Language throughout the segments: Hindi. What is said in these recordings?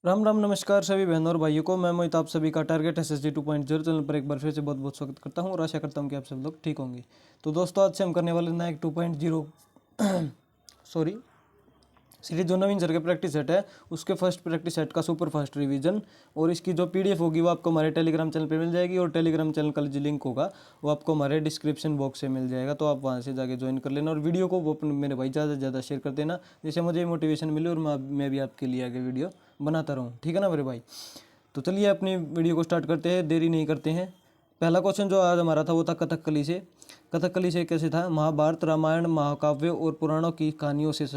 राम राम नमस्कार सभी बहनों और भाइयों को। मैं मोहित आप सभी का टारगेट SSD 2.0 चैनल पर एक बार फिर से बहुत बहुत स्वागत करता हूं और आशा करता हूं कि आप सब लोग ठीक होंगे। तो दोस्तों आज से हम करने वाले नया एक 2.0 सॉरी सीरीज जो नवीन सर के प्रैक्टिस सेट है उसके फर्स्ट प्रैक्टिस सेट का सुपर फास्ट रिवीजन, और इसकी जो PDF होगी वो आपको हमारे टेलीग्राम चैनल पे मिल जाएगी और टेलीग्राम चैनल का जो लिंक होगा वो आपको हमारे डिस्क्रिप्शन बॉक्स से मिल जाएगा। तो आप वहाँ से जाके ज्वाइन कर लेना और वीडियो को वो अपने मेरे भाई ज़्यादा से ज़्यादा शेयर कर देना, जिससे मुझे मोटिवेशन मिले और मैं भी आपके लिए आगे वीडियो बनाता रहूँ। ठीक है ना मेरे भाई। तो चलिए अपनी वीडियो को स्टार्ट करते हैं, देरी नहीं करते हैं। पहला क्वेश्चन जो आज हमारा था वो था कथकली से। कथकली से कैसे था? महाभारत, रामायण, महाकाव्य और पुराणों की कहानियों से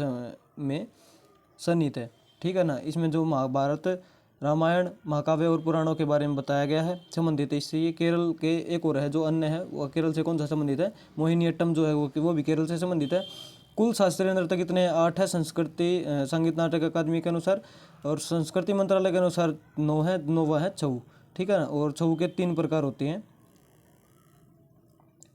में सन्निहित है। ठीक है ना। इसमें जो महाभारत, रामायण, महाकाव्य और पुराणों के बारे में बताया गया है, संबंधित है इससे। ये केरल के एक और है जो अन्य है, वो केरल से कौन सा संबंधित है? मोहिनीअट्टम जो है वो भी केरल से संबंधित है। कुल शास्त्रीय नृत्य कितने हैं? 8 है संस्कृति संगीत नाटक अकादमी के अनुसार, और संस्कृति मंत्रालय के अनुसार 9 है। 9वां है छऊ। ठीक है ना। और छऊ के 3 प्रकार होते हैं।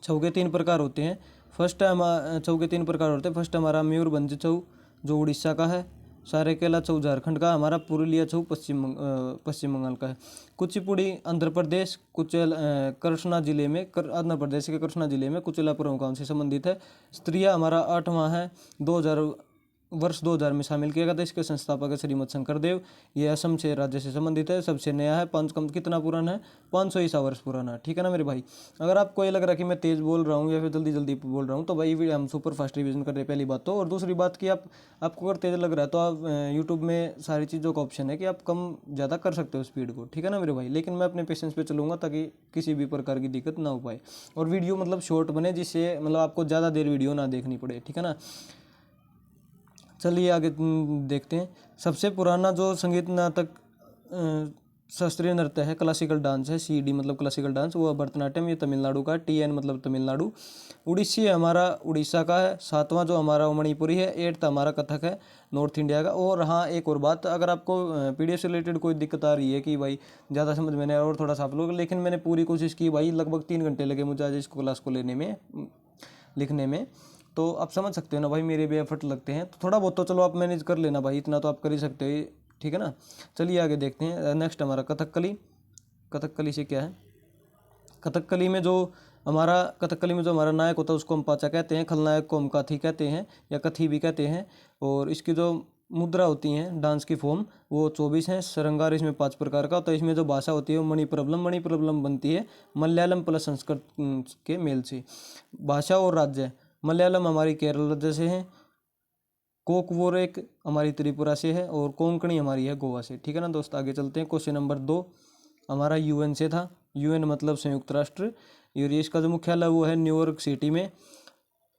छऊ के 3 प्रकार होते हैं। छऊ के 3 प्रकार होते हैं। फर्स्ट हमारा मयूरभंज छऊ जो उड़ीसा का है। सारेकेला छऊ झारखंड का, हमारा पुरुलिया छऊ पश्चिम बंगाल का है। कुचिपुड़ी आंध्र प्रदेश, कृष्णा जिले में आंध्र प्रदेश के कृष्णा जिले में कुचिलापुरम गांव से संबंधित है। स्त्रिया हमारा 8वां है। 2000 में शामिल किया गया था। इसके संस्थापक है श्रीमद शंकर देव। ये असम से राज्य से संबंधित है। सबसे नया है। कितना पुराना है? 500 ईसा वर्ष पुराना है। ठीक है ना मेरे भाई। अगर आपको ये लग रहा है कि मैं तेज बोल रहा हूँ या फिर जल्दी जल्दी बोल रहा हूँ तो भाई हम सुपर फास्ट रिवीजन कर रहे हैं, पहली बात तो। और दूसरी बात कि आपको अगर तेज लग रहा है तो आप यूट्यूब में सारी चीज़ों का ऑप्शन है कि आप कम ज़्यादा कर सकते हो स्पीड को। ठीक है ना मेरे भाई। लेकिन मैं अपने पेशेंस पे चलूँगा ताकि किसी भी प्रकार की दिक्कत ना हो पाए और वीडियो मतलब शॉर्ट बने, जिससे मतलब आपको ज़्यादा देर वीडियो ना देखनी पड़े। ठीक है ना। चलिए आगे देखते हैं। सबसे पुराना जो संगीत नाटक शास्त्रीय नृत्य है, क्लासिकल डांस है, CD मतलब क्लासिकल डांस, वो भरतनाट्यम, ये तमिलनाडु का। TN मतलब तमिलनाडु। उड़ीसी हमारा उड़ीसा का है। 7वां जो हमारा मणिपुरी है। 8th हमारा कथक है, नॉर्थ इंडिया का। और हाँ एक और बात, अगर आपको PDF से रिलेटेड कोई दिक्कत आ रही है कि भाई ज़्यादा समझ में नहीं और थोड़ा सा आप लोग, लेकिन मैंने पूरी कोशिश की भाई, लगभग 3 घंटे लगे मुझे आज इस क्लास को लेने में, लिखने में। तो आप समझ सकते हो ना भाई, मेरे भी एफर्ट लगते हैं, तो थोड़ा बहुत तो चलो आप मैनेज कर लेना भाई, इतना तो आप कर ही सकते हो। ठीक है ना। चलिए आगे देखते हैं। नेक्स्ट हमारा कथकली। कथकली से क्या है? कथकली में जो हमारा नायक होता है उसको हम पाचा कहते हैं। खलनायक को हम काथी कहते हैं या कथी भी कहते हैं। और इसकी जो मुद्रा होती हैं, डांस की फॉर्म, वो 24 हैं। श्रृंगार इसमें 5 प्रकार का होता है। इसमें जो भाषा होती है वो मणिप्रबलम बनती है मलयालम प्लस संस्कृत के मेल से। भाषा और राज्य, मलयालम हमारी केरल राज्य से है, कोकवोरेक हमारी त्रिपुरा से है, और कोंकणी हमारी है गोवा से। ठीक है ना दोस्त। आगे चलते हैं। क्वेश्चन नंबर 2 हमारा UN से था। UN मतलब संयुक्त राष्ट्र। और ये इसका जो मुख्यालय वो है न्यूयॉर्क सिटी में।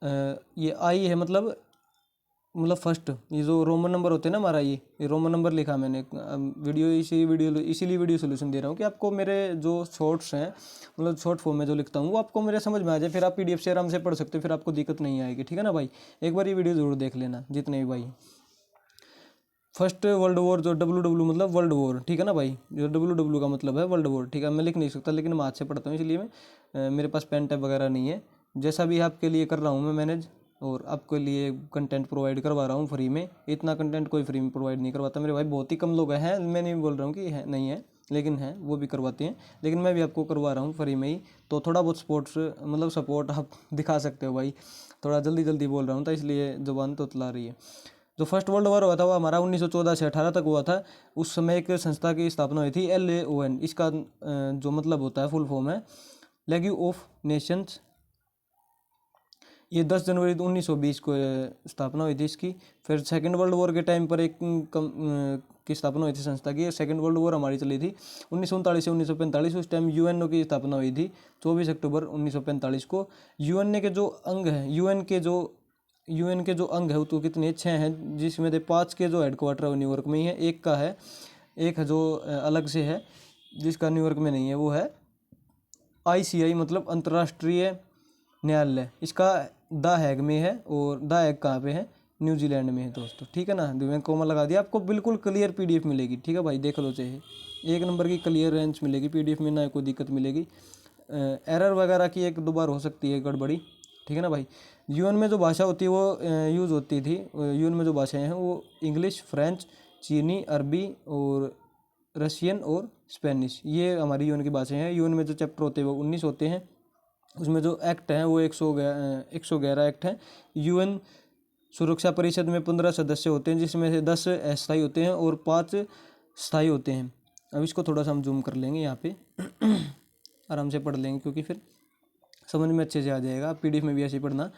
ये I है मतलब फर्स्ट, ये जो रोमन नंबर होते हैं ना हमारा, ये रोमन नंबर लिखा मैंने। इसीलिए वीडियो सोल्यूशन दे रहा हूँ कि आपको मेरे जो शॉर्ट्स हैं, मतलब शॉर्ट फॉर्म में जो लिखता हूँ वो आपको मेरे समझ में आ जाए, फिर आप PDF से आराम से पढ़ सकते हो, फिर आपको दिक्कत नहीं आएगी। ठीक है ना भाई। एक बार ये वीडियो जरूर देख लेना जितने भी भाई। फर्स्ट वर्ल्ड वॉर जो WW मतलब वर्ल्ड वॉर। ठीक है ना भाई। जो WW का मतलब है वर्ल्ड वॉर। ठीक है। मैं लिख नहीं सकता लेकिन मैं हाथ से पढ़ता हूँ, इसलिए मैं मेरे पास पेन टैब वगैरह नहीं है। जैसा भी आपके लिए कर रहा हूँ मैं मैनेज, और आपके लिए कंटेंट प्रोवाइड करवा रहा हूँ फ्री में। इतना कंटेंट कोई फ्री में प्रोवाइड नहीं करवाता मेरे भाई, बहुत ही कम लोग हैं। मैं नहीं बोल रहा हूँ कि है नहीं है, लेकिन है, वो भी करवाते हैं, लेकिन मैं भी आपको करवा रहा हूँ फ्री में ही। तो थोड़ा बहुत सपोर्ट आप दिखा सकते हो भाई। थोड़ा जल्दी जल्दी बोल रहा हूँ तो इसलिए जुबान तो चला रही है। जो फर्स्ट वर्ल्ड वॉर हुआ था वो हमारा 1914 से 18 तक हुआ था। उस समय एक संस्था की स्थापना हुई थी, LAON। इसका जो मतलब होता है, फुल फॉर्म है लीग ऑफ नेशंस। ये 10 जनवरी 1920 को स्थापना हुई थी इसकी। फिर सेकेंड वर्ल्ड वॉर के टाइम पर एक की स्थापना हुई थी संस्था की। सेकेंड वर्ल्ड वॉर हमारी चली थी 1939 से 1945। उस टाइम UNO की स्थापना हुई थी 24 अक्टूबर 1945 को। UN के जो अंग हैं, UN के जो अंग है वो तो कितने 6 हैं, जिसमें से 5 के जो हेडक्वार्टर है वो न्यूयॉर्क में ही है। एक है जो अलग से है जिसका न्यूयॉर्क में नहीं है, वो है ICI मतलब अंतर्राष्ट्रीय न्यायालय। इसका द हैग में है। और द हैग कहाँ पे है? न्यूजीलैंड में है दोस्तों। ठीक है ना। मैं कोमा लगा दिया, आपको बिल्कुल क्लियर PDF मिलेगी। ठीक है भाई, देख लो चाहे, एक नंबर की क्लियर रेंज मिलेगी PDF में, ना कोई दिक्कत मिलेगी। एरर वगैरह की एक दो बार हो सकती है गड़बड़ी। ठीक है ना भाई। UN में जो भाषा होती है वो यूज़ होती थी। UN में जो भाषाएं हैं वो इंग्लिश, फ्रेंच, चीनी, अरबी और रशियन और स्पेनिश, ये हमारी यूएन की भाषाएं हैं। यूएन में जो चैप्टर होते हैं वो 19 होते हैं। उसमें जो एक्ट हैं वो 111 एक्ट हैं। यूएन सुरक्षा परिषद में 15 सदस्य होते हैं, जिसमें से 10 अस्थायी होते हैं और 5 स्थायी होते हैं। अब इसको थोड़ा सा हम जूम कर लेंगे यहाँ पे आराम से पढ़ लेंगे, क्योंकि फिर समझ में अच्छे से आ जाएगा। पीडीएफ में भी ऐसे ही पढ़ना।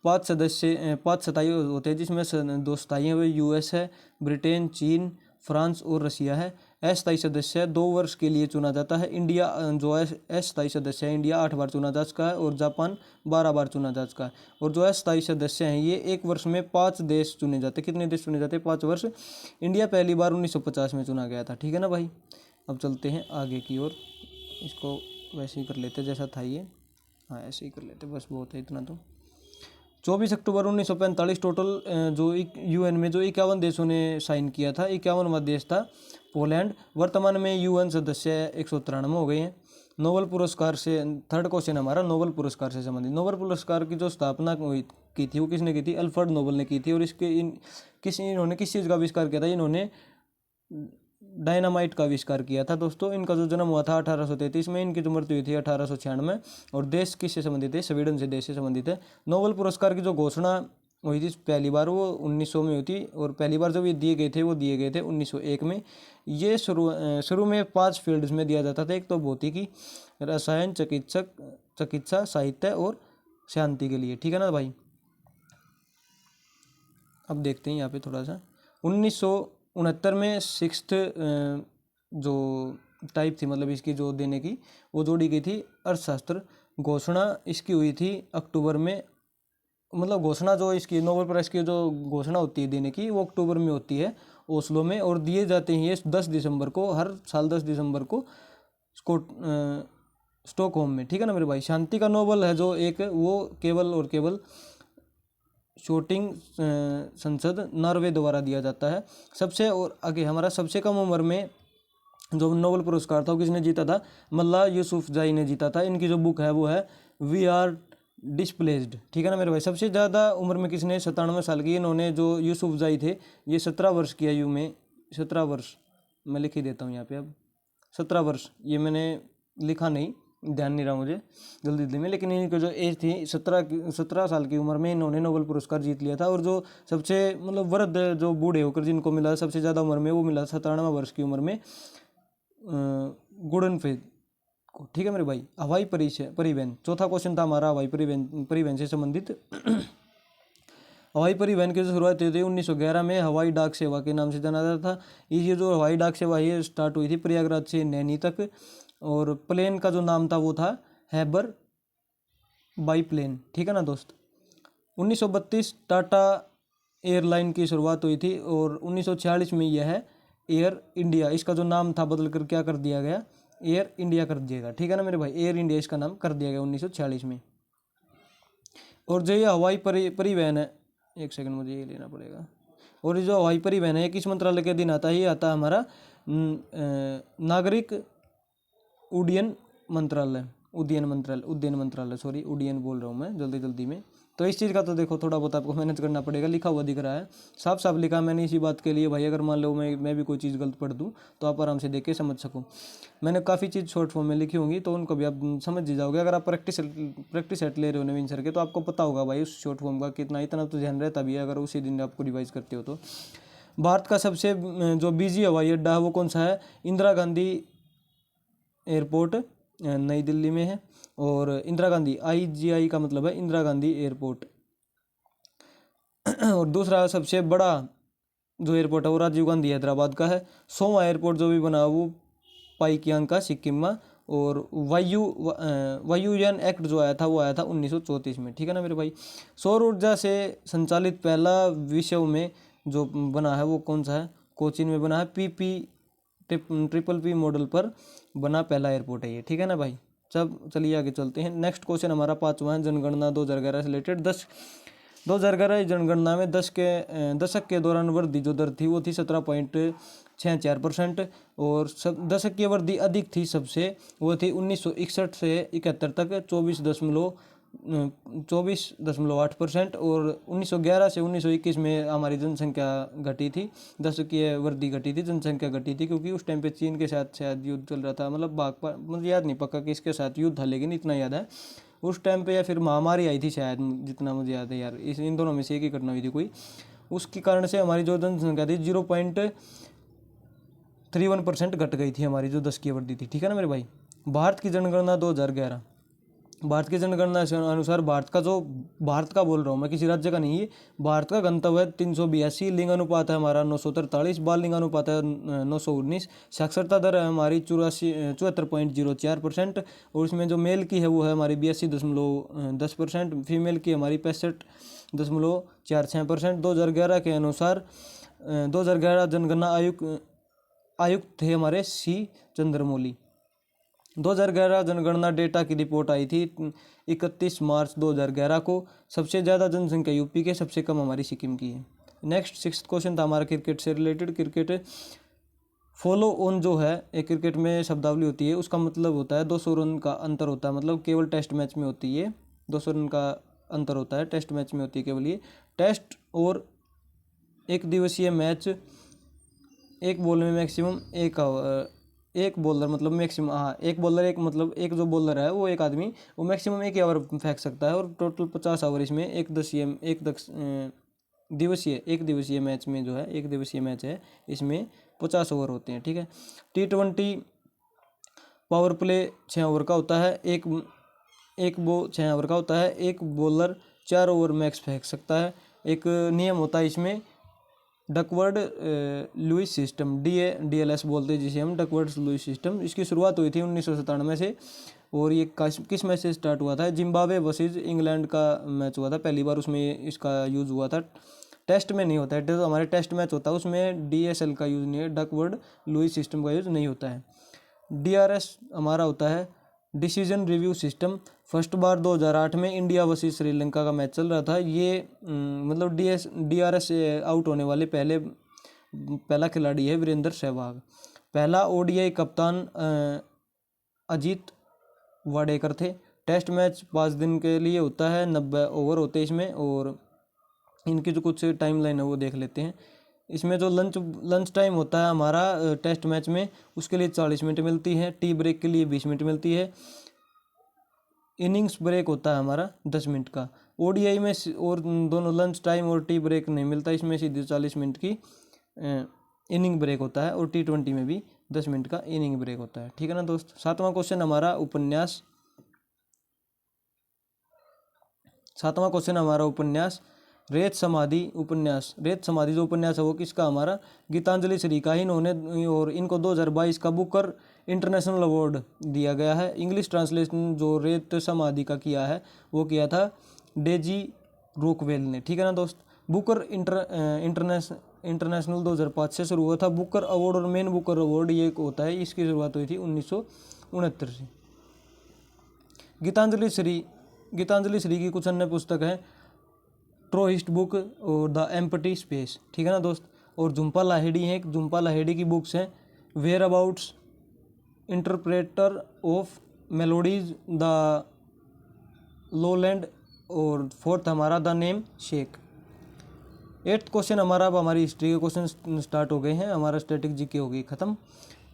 5 स्थायी होते हैं, जिसमें 2 स्थायी हैं, वो यूएस है, ब्रिटेन, चीन, फ्रांस और रशिया है। अस्थायी सदस्य 2 वर्ष के लिए चुना जाता है। इंडिया जो है अस्थायी सदस्य है, इंडिया 8 बार चुना जा चुका है और जापान 12 बार चुना जा चुका है। और जो अस्थायी सदस्य हैं ये 1 वर्ष में 5 देश चुने जाते हैं। कितने देश चुने जाते हैं? 5 वर्ष। इंडिया पहली बार 1950 में चुना गया था। ठीक है ना भाई। अब चलते हैं आगे की ओर। इसको वैसे ही कर लेते जैसा था ये, हाँ ऐसे ही कर लेते, बस बहुत है इतना। तो 24 अक्टूबर 1945 टोटल जो यूएन में जो 51 देशों ने साइन किया था, 51वां देश था पोलैंड। वर्तमान में यूएन सदस्य 193 हो गए हैं। नोबेल पुरस्कार से, थर्ड क्वेश्चन हमारा नोबेल पुरस्कार से संबंधित। नोबेल पुरस्कार की जो स्थापना की थी वो किसने की थी? अल्फ्रेड नोबेल ने की थी। और इन्होंने किस चीज़ का आविष्कार किया था? इन्होंने डायनामाइट का आविष्कार किया था दोस्तों। इनका जो जन्म हुआ था 1833 में, इनकी जो मृत्यु हुई थी 1896 में। और देश किससे संबंधित है? स्वीडन से देश से संबंधित है। नोबेल पुरस्कार की जो घोषणा हुई थी पहली बार वो 1900 में हुई थी, और पहली बार जब ये दिए गए थे वो दिए गए थे 1901 में। ये शुरू में 5 फील्ड्स में दिया जाता था। एक तो भौतिकी, रसायन, चिकित्सा, साहित्य और शांति के लिए। ठीक है ना भाई। अब देखते हैं यहाँ पे थोड़ा सा 1969 में 6th जो टाइप थी, मतलब इसकी जो देने की, वो जोड़ी गई थी अर्थशास्त्र। घोषणा इसकी हुई थी अक्टूबर में, मतलब घोषणा जो इसकी नोबेल प्राइज की जो घोषणा होती है देने की, वो अक्टूबर में होती है ओस्लो में। और दिए जाते हैं ये 10 दिसंबर को, हर साल 10 दिसंबर को स्टॉकहोम में। ठीक है ना मेरे भाई। शांति का नोबेल है जो एक, वो केवल और केवल शूटिंग संसद नॉर्वे द्वारा दिया जाता है। सबसे और आगे हमारा सबसे कम उम्र में जो नोबेल पुरस्कार था वो किसने जीता था? मल्ला यूसुफजाई ने जीता था। इनकी जो बुक है वो है वी आर डिस्प्लेस्ड। ठीक है ना मेरे भाई। सबसे ज़्यादा उम्र में किसने? 97 साल की इन्होंने, जो यूसुफजाई थे, ये 17 वर्ष की आयु में, 17 वर्ष मैं लिख ही देता हूँ यहाँ पे। अब 17 वर्ष, ये मैंने लिखा नहीं, ध्यान नहीं रहा मुझे जल्दी में, लेकिन इनकी जो एज थी 17 साल की उम्र में इन्होंने नोबेल पुरस्कार जीत लिया था। और जो सबसे मतलब वृद्ध, जो बूढ़े होकर जिनको मिला सबसे ज़्यादा उम्र में, वो मिला 97 वर्ष की उम्र में गुडनफेड को। ठीक है मेरे भाई। हवाई परिवहन, चौथा क्वेश्चन था हमारा हवाई परिवहन से संबंधित। हवाई परिवहन की जो शुरुआत हुई थी 1911 में, हवाई डाक सेवा के नाम से जाना जाता था। ये जो हवाई डाक सेवा ये स्टार्ट हुई थी प्रयागराज से नैनी तक। और प्लेन का जो नाम था वो था हैबर बाईप्लेन। ठीक है ना दोस्त। 1932 टाटा एयरलाइन की शुरुआत हुई थी। और 1946 में यह है एयर इंडिया, इसका जो नाम था बदल कर क्या कर दिया गया? एयर इंडिया कर दिया गया। ठीक है ना मेरे भाई। एयर इंडिया इसका नाम कर दिया गया 1946 में। और जो ये हवाई परिवहन है, एक सेकंड मुझे ये लेना पड़ेगा। और ये जो हवाई परिवहन है ये किस मंत्रालय के अधीन आता है? ये आता है हमारा नागरिक उड्डयन मंत्रालय, उड्डयन मंत्रालय, सॉरी उड्डयन बोल रहा हूँ मैं जल्दी में। तो इस चीज़ का तो देखो थोड़ा बहुत आपको मेहनत करना पड़ेगा। लिखा हुआ दिख रहा है, साफ साफ लिखा मैंने इसी बात के लिए भाई। अगर मान लो मैं भी कोई चीज़ गलत पढ़ दूँ तो आप आराम से देख के समझ सको। मैंने काफ़ी चीज़ शॉर्ट फॉर्म में लिखी होंगी तो उनको भी आप समझ ही जाओगे। अगर आप प्रैक्टिस सेट ले रहे हो नवीन सर के तो आपको पता होगा भाई उस शॉर्ट फॉर्म का कितना, इतना तो ध्यान रहता भी है अगर उसी दिन आपको रिवाइज करते हो तो। भारत का सबसे जो बिजी हवाई अड्डा है वो कौन सा है? इंदिरा गांधी एयरपोर्ट नई दिल्ली में है। और इंदिरा गांधी IGI का मतलब है इंदिरा गांधी एयरपोर्ट। और दूसरा सबसे बड़ा जो एयरपोर्ट है वो राजीव गांधी हैदराबाद का है। 100वां एयरपोर्ट जो भी बना वो पाइकियांग का सिक्किम में। और वायुयान एक्ट जो आया था वो आया था 1934 में। ठीक है ना मेरे भाई। सौर ऊर्जा से संचालित पहला विश्व में जो बना है वो कौन सा है? कोचीन में बना है। PPP मॉडल पर बना पहला एयरपोर्ट है ये। ठीक है ना भाई। चलिए आगे चलते हैं। नेक्स्ट क्वेश्चन हमारा 5वां है जनगणना 2011 से रिलेटेड। 2011 जनगणना में दशक के दौरान वृद्धि जो दर थी वो थी 17.64%। और दशक की वृद्धि अधिक थी सबसे, वो थी 1961 से 71 तक 24.9 24.8%, और 1911 से 1921 में हमारी जनसंख्या घटी थी, 10 की वृद्धि घटी थी, जनसंख्या घटी थी, क्योंकि उस टाइम पे चीन के साथ शायद युद्ध चल रहा था, मतलब मुझे याद नहीं पक्का कि इसके साथ युद्ध था, लेकिन इतना याद है उस टाइम पे, या फिर महामारी आई थी शायद, जितना मुझे याद है यार, इन दोनों में से एक ही घटना हुई थी कोई, उसके कारण से हमारी जो जनसंख्या थी 0.31% घट गई थी हमारी, जो 10 की वृद्धि थी, ठीक है ना मेरे भाई। भारत की जनगणना 2011, भारत की जनगणना के अनुसार भारत का बोल रहा हूँ मैं, किसी राज्य का नहीं है, भारत का घनत्व है 382, लिंग अनुपात है हमारा 943, बाल लिंग अनुपात है 919, साक्षरता दर है हमारी 74.04%, और इसमें जो मेल की है वो है हमारी 82.10%, फीमेल की हमारी 65.46%। 2011 के अनुसार 2011 जनगणना आयुक्त थे हमारे सी चंद्रमौली। 2011 जनगणना डेटा की रिपोर्ट आई थी 31 मार्च 2011 को। सबसे ज़्यादा जनसंख्या यूपी के, सबसे कम हमारी सिक्किम की है। नेक्स्ट 6th क्वेश्चन था हमारा क्रिकेट से रिलेटेड। क्रिकेट फॉलो ऑन जो है, एक क्रिकेट में शब्दावली होती है, उसका मतलब होता है 200 रन का अंतर होता है, मतलब केवल टेस्ट मैच में होती है 200 रन का अंतर होता है, टेस्ट मैच में होती है केवल ये। टेस्ट और एक दिवसीय मैच, एक बॉल में मैक्सिमम एक बॉलर, मतलब मैक्सिमम, हाँ एक बॉलर, एक मतलब एक जो बॉलर है वो एक आदमी, वो मैक्सिमम एक ही ओवर फेंक सकता है, और टोटल 50 ओवर इसमें एक दिवसीय मैच में जो है, एक दिवसीय मैच है, इसमें 50 ओवर होते हैं, ठीक है। T20 पावर प्ले 6 ओवर का होता है, 6 ओवर का होता है, एक बॉलर 4 ओवर मैक्स फेंक सकता है। एक नियम होता है इसमें डकवर्ड लुईस सिस्टम, DLS बोलते हैं जिसे हम, डकवर्ड लुईस सिस्टम। इसकी शुरुआत हुई थी 1997 से, और ये किस मैच से स्टार्ट हुआ था? जिम्बाब्वे वर्सेस इंग्लैंड का मैच हुआ था, पहली बार उसमें इसका यूज़ हुआ था। टेस्ट में नहीं होता है, तो हमारे टेस्ट मैच होता है उसमें DSL का यूज़ नहीं है, डकवर्ड लुईस सिस्टम का यूज़ नहीं होता है। DRS हमारा होता है डिसीजन रिव्यू सिस्टम। फर्स्ट बार 2008 में इंडिया वर्सेस श्रीलंका का मैच चल रहा था, ये मतलब DRS से आउट होने वाले पहला खिलाड़ी है वीरेंद्र सहवाग। पहला ODI कप्तान अजीत वाडेकर थे। टेस्ट मैच 5 दिन के लिए होता है, 90 ओवर होते हैं इसमें, और इनकी जो कुछ टाइमलाइन है वो देख लेते हैं। इसमें जो लंच टाइम होता है हमारा टेस्ट मैच में, उसके लिए 40 मिनट मिलती है, टी ब्रेक के लिए 20 मिनट मिलती है, इनिंग्स ब्रेक होता है हमारा 10 मिनट का। ODI में और दोनों लंच टाइम और टी ब्रेक नहीं मिलता, इसमें सीधे 40 मिनट की इनिंग ब्रेक होता है, और T20 में भी 10 मिनट का इनिंग ब्रेक होता है, ठीक है ना दोस्त। 7वां क्वेश्चन हमारा उपन्यास रेत समाधि उपन्यास। रेत समाधि जो उपन्यास है वो किसका? हमारा गीतांजलि श्री का। इन्होंने, और इनको 2022 का बुकर इंटरनेशनल अवार्ड दिया गया है। इंग्लिश ट्रांसलेशन जो रेत समाधि का किया है वो किया था डेजी रोकवेल ने, ठीक है ना दोस्त। बुकर इंटरनेशनल 2005 से शुरू हुआ था। बुकर अवार्ड और मेन बुकर अवार्ड ये होता है, इसकी शुरुआत हुई थी 1969 से। गीतांजलि श्री की कुछ अन्य पुस्तक है, ट्रोइस्ट बुक और द एम्प्टी स्पेस, ठीक है ना दोस्त। और झुम्पा लाहिड़ी है, झुम्पा लाहिड़ी की बुक्स हैं whereabouts, interpreter of melodies, the lowland, और 4th हमारा the name shake. 8th question हमारा, अब हमारी हिस्ट्री के क्वेश्चन स्टार्ट हो गए हैं, हमारा स्टैटिक जीके हो गई खत्म।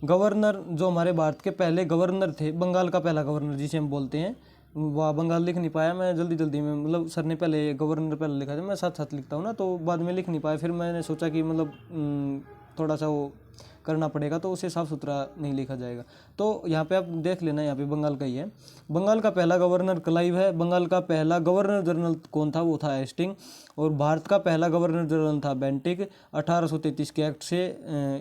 गवर्नर, जो हमारे भारत के पहले गवर्नर थे, बंगाल का पहला गवर्नर जिसे हम बोलते हैं, वह बंगाल लिख नहीं पाया मैं जल्दी में, मतलब सर ने पहले गवर्नर पहले लिखा था, मैं साथ लिखता हूँ ना, तो बाद में लिख नहीं पाया, फिर मैंने सोचा कि मतलब थोड़ा सा वो करना पड़ेगा, तो उसे साफ सुथरा नहीं लिखा जाएगा। तो यहाँ पे आप देख लेना, यहाँ पे बंगाल का ही है। बंगाल का पहला गवर्नर क्लाइव है। बंगाल का पहला गवर्नर जनरल कौन था? वो था हेस्टिंग। और भारत का पहला गवर्नर जनरल था बेंटिक। 1833 के एक्ट से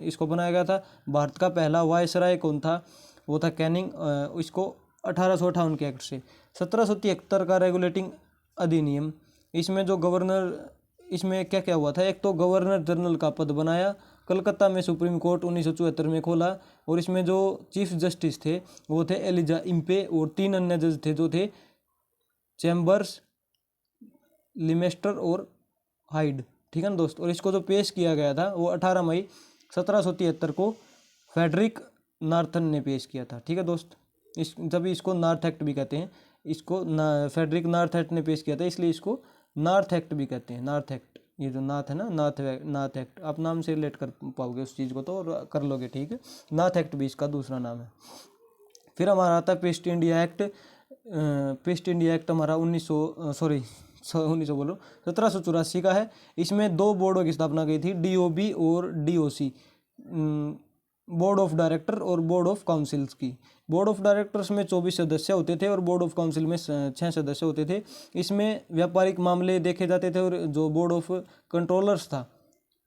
इसको बनाया गया था। भारत का पहला वायसराय कौन था? वो था कैनिंग। इसको 1858 के एक्ट से। 1773 का रेगुलेटिंग अधिनियम, इसमें जो गवर्नर, इसमें क्या क्या हुआ था? एक तो गवर्नर जनरल का पद बनाया। कलकत्ता में सुप्रीम कोर्ट 1974 में खोला, और इसमें जो चीफ जस्टिस थे वो थे एलिजा इम्पे, और 3 अन्य जज थे जो थे चैम्बर्स, लिमेस्टर और हाइड, ठीक है ना दोस्त। और इसको जो पेश किया गया था वो 18 मई 1773 को फेडरिक नार्थन ने पेश किया था, ठीक है दोस्त। जब इसको नॉर्थ एक्ट भी कहते हैं। इसको ना फेडरिक नॉर्थ एक्ट ने पेश किया था, इसलिए इसको नॉर्थ एक्ट भी कहते हैं। नॉर्थ एक्ट, ये जो नॉर्थ है ना, नॉर्थ एक्ट, आप नाम से रिलेट कर पाओगे उस चीज़ को तो, और कर लोगे, ठीक है। नॉर्थ एक्ट भी इसका दूसरा नाम है। फिर हमारा आता है paste India act. Paste India act हमारा 1900 बोलो 1784 का है। इसमें दो बोर्डों की स्थापना की थी, DOB और DOC, बोर्ड ऑफ डायरेक्टर और बोर्ड ऑफ काउंसिल्स की। बोर्ड ऑफ डायरेक्टर्स में 24 सदस्य होते थे और बोर्ड ऑफ काउंसिल में 6 सदस्य होते थे। इसमें व्यापारिक मामले देखे जाते थे, और जो बोर्ड ऑफ कंट्रोलर्स था,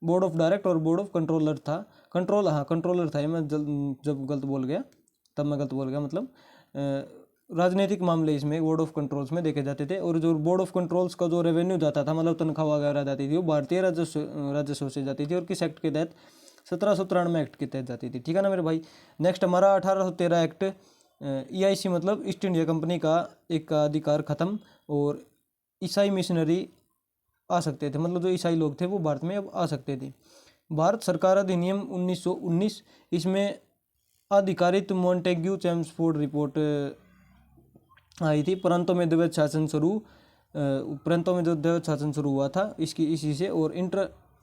बोर्ड ऑफ डायरेक्ट और बोर्ड ऑफ कंट्रोलर था, कंट्रोलर था, ये मैं जब गलत बोल गया तब मैं गलत बोल गया, मतलब राजनीतिक मामले इसमें बोर्ड ऑफ कंट्रोल्स में देखे जाते थे। और जो बोर्ड ऑफ कंट्रोल्स का जो रेवेन्यू जाता था, मतलब तनख्वाह वगैरह जाती थी, वो भारतीय राजस्व से जाती थी, और किस एक्ट के तहत, 1793 एक्ट के तहत जाती थी, ठीक है ना मेरे भाई। नेक्स्ट हमारा 1813 एक्ट, EIC मतलब ईस्ट इंडिया कंपनी का एक अधिकार खत्म, और ईसाई मिशनरी आ सकते थे, मतलब जो ईसाई लोग थे वो भारत में अब आ सकते थे। भारत सरकार अधिनियम 1919, इसमें आधिकारिक मॉन्टेग्यू चेम्सफोर्ड रिपोर्ट आई थी। प्रांतों में द्वैत शासन शुरू हुआ था इसी से। और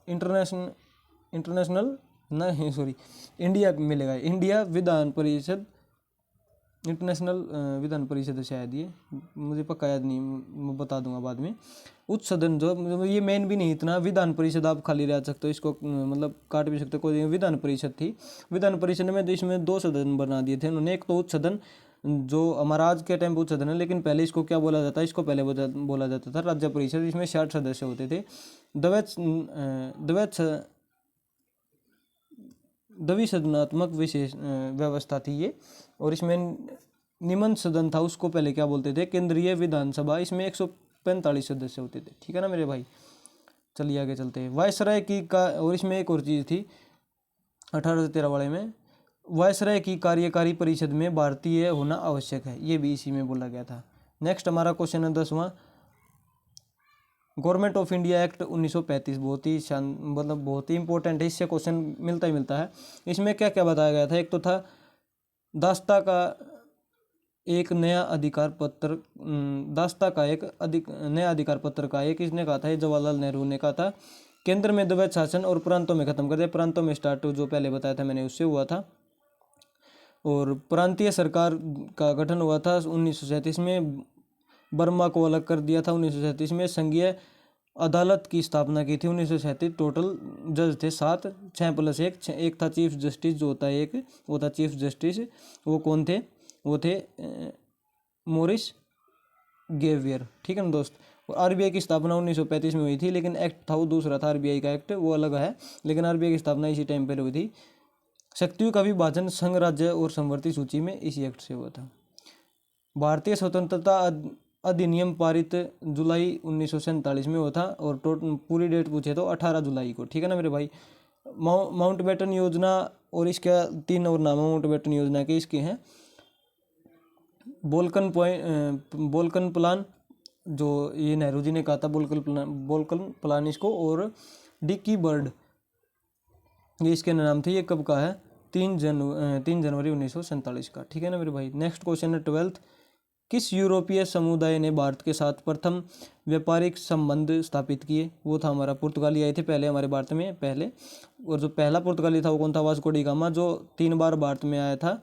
इंटरनेशनल नहीं सॉरी इंडिया मिलेगा, इंडिया विधान परिषद, इंटरनेशनल विधान परिषद शायद, ये मुझे पक्का याद नहीं, मैं बता दूंगा बाद में। उच्च सदन जो ये मेन भी नहीं इतना, विधान परिषद आप खाली रह सकते हो, इसको मतलब काट भी सकते हो, कोई विधान परिषद थी। विधान परिषद में इसमें 2 सदन बना दिए थे उन्होंने। एक तो उच्च सदन, जो हमारा आज के टाइम पे उच्च सदन है, लेकिन पहले इसको क्या बोला जाता है, इसको पहले बोला जाता था राज्य परिषद। इसमें 60 सदस्य होते थे। द्विसदनात्मक विशेष व्यवस्था थी ये। और इसमें निम्न सदन था, उसको पहले क्या बोलते थे, केंद्रीय विधानसभा। इसमें 145 सदस्य होते थे, ठीक है ना मेरे भाई। चलिए आगे चलते हैं। वायसराय की और इसमें एक और चीज़ थी 1813 वाले में, वायसराय की कार्यकारी परिषद में भारतीय होना आवश्यक है, ये भी इसी में बोला गया था। नेक्स्ट हमारा क्वेश्चन है 10वां, गवर्नमेंट ऑफ इंडिया एक्ट 1935, बहुत ही मतलब बहुत ही इंपॉर्टेंट है, इससे क्वेश्चन मिलता ही मिलता है। इसमें क्या क्या बताया गया था, एक तो था दास्ता का एक नया अधिकार पत्र, नया अधिकार पत्र का एक किसने कहा था, ये जवाहरलाल नेहरू ने कहा था। केंद्र में द्वैत शासन और प्रांतों में खत्म कर दिया, प्रांतों में स्टार्ट जो पहले बताया था मैंने उससे हुआ था। और प्रांतीय सरकार का गठन हुआ था 1937 में, बर्मा को अलग कर दिया था 1937 में। संघीय अदालत की स्थापना की थी 1937। टोटल जज थे 7, 6+1, एक था चीफ जस्टिस, जो होता है एक, वो था चीफ जस्टिस। वो कौन थे, वो थे मोरिस गेवियर, ठीक है ना दोस्त। RBI की स्थापना 1935 में हुई थी, लेकिन एक्ट था वो दूसरा था, RBI का एक्ट वो अलग है, लेकिन RBI की स्थापना इसी टाइम पर हुई थी। शक्तियों का विभाजन संघ, राज्य और संवर्ती सूची में इसी एक्ट से हुआ था। भारतीय स्वतंत्रता अधिनियम पारित जुलाई 1947 में हुआ था, और पूरी डेट पूछे तो 18 जुलाई को, ठीक है ना मेरे भाई। माउंटबेटन योजना, और इसका 3 और नाम माउंटबेटन योजना के इसके हैं। बोलकन प्लान, जो ये नेहरू जी ने कहा था, बोलकन प्लान इसको। और डिक्की बर्ड, ये इसके नाम थे। ये कब का है, 3 जनवरी 1947 का, ठीक है ना मेरे भाई। नेक्स्ट क्वेश्चन है 12th, किस यूरोपीय समुदाय ने भारत के साथ प्रथम व्यापारिक संबंध स्थापित किए, वो था हमारा पुर्तगाली आए थे पहले हमारे भारत में पहले। और जो पहला पुर्तगाली था वो कौन था, वास्को डी गामा, जो 3 बार भारत में आया था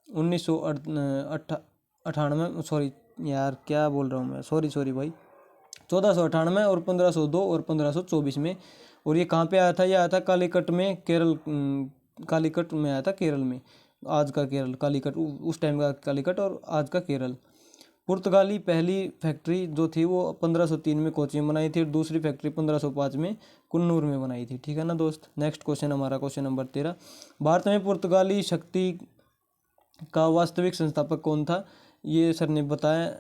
1998, सॉरी यार क्या बोल रहा हूँ मैं, सॉरी भाई, 1498 और 1502 और 1524 में। और ये कहाँ पे आया था, ये आया था कालीकट में, कालीकट में आया था, केरल में, आज का केरल, कालीकट उस टाइम का कालीकट और आज का केरल। पुर्तगाली पहली फैक्ट्री जो थी वो 1503 में कोच्चि में बनाई थी, और दूसरी फैक्ट्री 1505 में कुन्नूर में बनाई थी, ठीक है ना दोस्त। नेक्स्ट क्वेश्चन हमारा क्वेश्चन नंबर 13, भारत में पुर्तगाली शक्ति का वास्तविक संस्थापक कौन था, ये सर ने बताया,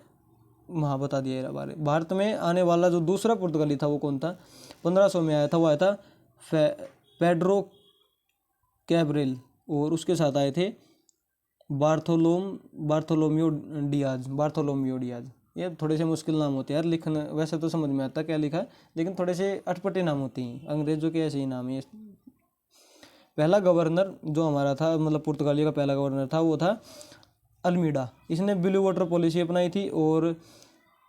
वहाँ बता दिया ये बारे। भारत में आने वाला जो दूसरा पुर्तगाली था वो कौन था, 1500 में आया था, वो आया था पेड्रो कैब्रेल, और उसके साथ आए थे बार्थोलोमियो डियाज। ये थोड़े से मुश्किल नाम होते हैं यार लिखना, वैसे तो समझ में आता क्या लिखा है, लेकिन थोड़े से अटपटे नाम होते हैं, अंग्रेजों के ऐसे ही नाम है। पहला गवर्नर जो हमारा था, मतलब पुर्तगाली का पहला गवर्नर था, वो था अल्मीडा, इसने ब्लू वाटर पॉलिसी अपनाई थी और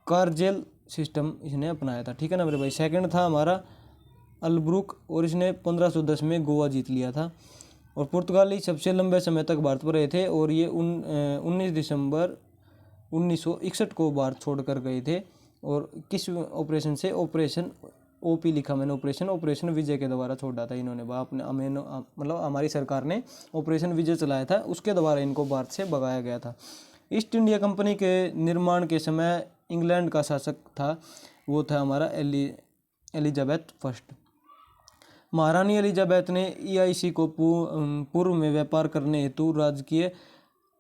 कारजेल सिस्टम इसने अपनाया था। ठीक है ना मेरे भाई। सेकंड था हमारा अल्ब्रुक और इसने 1510 में गोवा जीत लिया था। और पुर्तगाली सबसे लंबे समय तक भारत पर रहे थे और ये 19 दिसंबर 1961 को भारत छोड़ कर गए थे। और किस ऑपरेशन से, ऑपरेशन ओपी लिखा मैंने, ऑपरेशन विजय के द्वारा छोड़ा था इन्होंने। आपने मतलब हमारी सरकार ने ऑपरेशन विजय चलाया था, उसके द्वारा इनको भारत से भगाया गया था। ईस्ट इंडिया कंपनी के निर्माण के समय इंग्लैंड का शासक था, वो था हमारा एलिजाबेथ फर्स्ट। महारानी एलिजाबेथ ने EIC को पूर्व में व्यापार करने हेतु राजकीय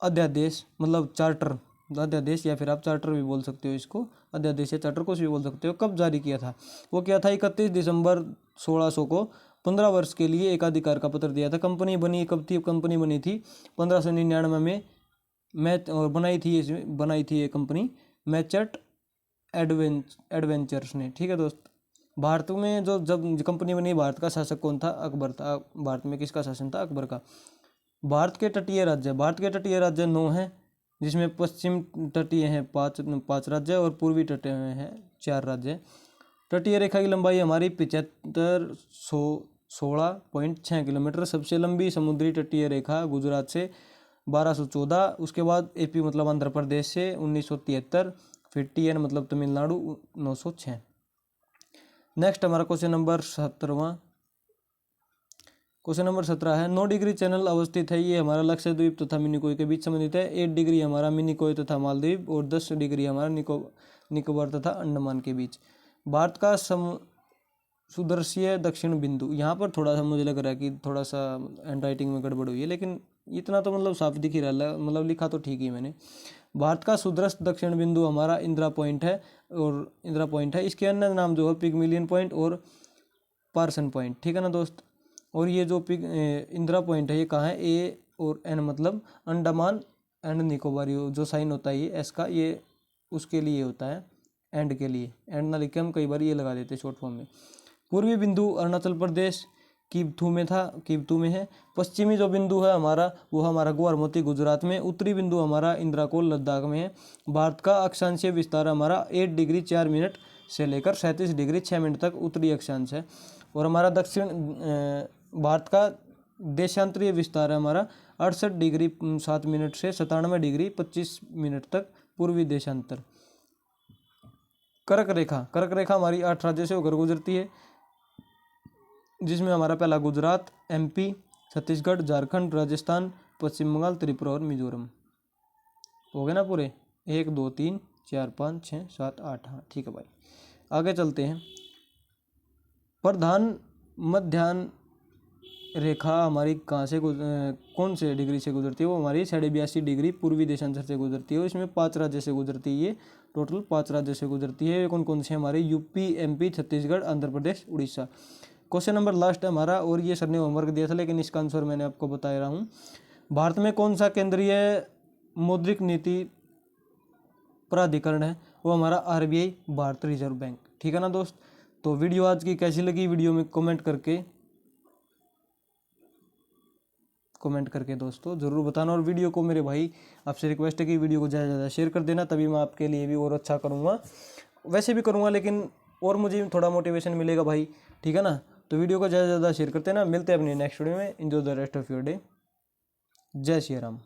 अध्यादेश, मतलब चार्टर, अध्यादेश या फिर आप चार्टर भी बोल सकते हो इसको, अध्यादेश या चार्टर कुछ भी बोल सकते हो, कब जारी किया था? वो क्या था, 31 दिसंबर 1600 को 15 वर्ष के लिए एकाधिकार का पत्र दिया था। कंपनी बनी कब थी? कंपनी बनी थी 1599 में और बनाई थी ये कंपनी मैचर्ट एडवेंचर्स ने। ठीक है दोस्त। भारत में जब कंपनी बनी, भारत का शासक कौन था? अकबर था। भारत में किसका शासन था? अकबर का। भारत के तटीय राज्य 9 हैं, जिसमें पश्चिम तटीय हैं 5 राज्य और पूर्वी तटीय हैं 4 राज्य। तटीय रेखा की लंबाई हमारी 7516.6 किलोमीटर। सबसे लंबी समुद्री तटीय रेखा गुजरात से 1214, उसके बाद AP मतलब आंध्र प्रदेश से 1973, फिर TN मतलब तमिलनाडु 906। नेक्स्ट हमारा क्वेश्चन नंबर 17 है। 9 डिग्री चैनल अवस्थित है, ये हमारा लक्षद्वीप तथा मिनिकॉय के बीच संबंधित है। 8 डिग्री हमारा मिनिकॉय तथा मालदीव और 10 डिग्री हमारा निकोबार तथा अंडमान के बीच। भारत का सुदर्शीय दक्षिण बिंदु, यहाँ पर थोड़ा सा मुझे लग रहा है कि थोड़ा सा हैंड राइटिंग में गड़बड़ हुई है, लेकिन इतना तो मतलब साफ दिख ही रहा है, मतलब लिखा तो ठीक ही मैंने। भारत का सुदर्श दक्षिण बिंदु हमारा इंदिरा पॉइंट है, और इंदिरा पॉइंट है। इसके अन्य नाम जो है पिगमिलियन पॉइंट और पार्सन पॉइंट। ठीक है ना दोस्त। और ये जो इंदिरा पॉइंट है ये कहाँ है? A और N मतलब अंडमान एंड निकोबार, जो साइन होता है ये एस का, ये उसके लिए होता है, एंड के लिए। एंड ना लिख के हम कई बार ये लगा देते हैं शॉर्ट फॉर्म में। पूर्वी बिंदु अरुणाचल प्रदेश कीबथू में है। पश्चिमी जो बिंदु है हमारा वो हमारा गुवाहाटी गुजरात में। उत्तरी बिंदु हमारा इंद्राकोल लद्दाख में है। भारत का अक्षांशीय विस्तार हमारा 8 डिग्री 4 मिनट से लेकर 37 डिग्री 6 मिनट तक उत्तरी अक्षांश है। और हमारा भारत का देशांतरीय विस्तार है हमारा 68 डिग्री 7 मिनट से 97 डिग्री 25 मिनट तक पूर्वी देशांतर। कर्क रेखा हमारी 8 राज्य से होकर गुजरती है, जिसमें हमारा पहला गुजरात, MP, छत्तीसगढ़, झारखंड, राजस्थान, पश्चिम बंगाल, त्रिपुरा और मिजोरम। हो गए ना पूरे? 1 2 3 4 5 6 7 8। हाँ ठीक है भाई, आगे चलते हैं। प्रधान मध्याह्न रेखा हमारी कहाँ से कौन से डिग्री से गुजरती है? वो हमारी 82.5 डिग्री पूर्वी देशांतर से गुजरती है। इसमें 5 राज्य से गुजरती है, ये टोटल 5 राज्य से गुजरती है। कौन कौन से हमारे? UP, MP, Chhattisgarh, Andhra Pradesh, Orissa. Question number last है हमारा, और ये सर ने होमवर्क दिया था लेकिन इसका आंसर मैंने आपको बता रहा हूँ। भारत में कौन सा केंद्रीय मौद्रिक नीति प्राधिकरण है? वो हमारा RBI, भारत रिजर्व बैंक। ठीक है ना दोस्त। तो वीडियो आज की कैसी लगी? वीडियो में कमेंट करके दोस्तों ज़रूर बताना। और वीडियो को मेरे भाई आपसे रिक्वेस्ट है कि वीडियो को ज़्यादा से ज़्यादा शेयर कर देना, तभी मैं आपके लिए भी और अच्छा करूँगा। वैसे भी करूँगा लेकिन और मुझे थोड़ा मोटिवेशन मिलेगा भाई। ठीक है ना। तो वीडियो को ज़्यादा से ज़्यादा शेयर करते ना। मिलते हैं अपनी नेक्स्ट वीडियो में। Enjoy the rest of your day. जय श्री राम।